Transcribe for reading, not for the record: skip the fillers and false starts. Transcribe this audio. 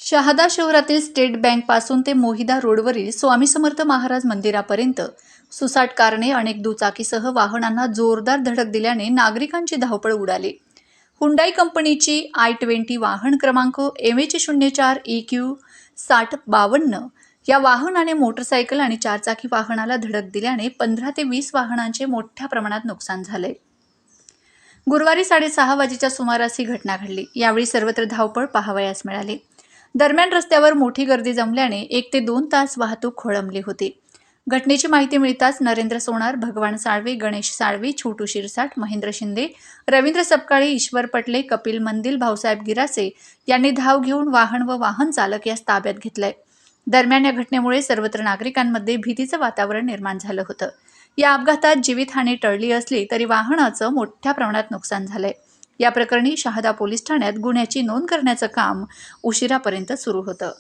शहादा शहरातील state bank पासून ते मोहिदा रोडवरील स्वामी समर्थ महाराज मंदिरापर्यंत सुसाट कारने अनेक दुचाकीसह वाहनांना जोरदार धडक दिल्याने नागरिकांची धावपळ उडाली। हुंडाई कंपनीची i20 वाहन क्रमांक MH04 EQ 6052 या वाहनाने मोटरसायकल आणि चारचाकी वाहनाला धडक दिल्याने 15 ते 20 वाहनांचे मोठ्या प्रमाणात नुकसान झाले। गुरुवारी 6:30 वाजेच्या सुमारास ही घटना घडली। यावेळी सर्वत्र धावपळ पाहावयास मिळाली। दरम्यान रस्त्यावर मोठी गर्दी जमल्याने 1 ते 2 तास वाहतूक खोळंबली होती। घटनेची माहिती मिळताच नरेंद्र सोनार, भगवान साळवे, गणेश साळवे, छोटू शिरसाट, महेंद्र शिंदे, रवींद्र सपकाळे, ईश्वर पटले, कपिल मंदिल, भाऊसाहेब गिरासे यांनी धाव घेऊन वाहन व वाहन चालक यास ताब्यात घेतलंय। दरम्यान या घटनेमुळे सर्वत्र नागरिकांमध्ये भीतीचं वातावरण निर्माण झालं होतं। या अपघातात जीवितहानी टळली असली तरी वाहनाचं मोठ्या प्रमाणात नुकसान झालंय। या प्रकरणी शहादा पोलीस ठाण्यात गुन्ह्याची नोंद करण्याचं काम उशिरापर्यंत सुरू होतं।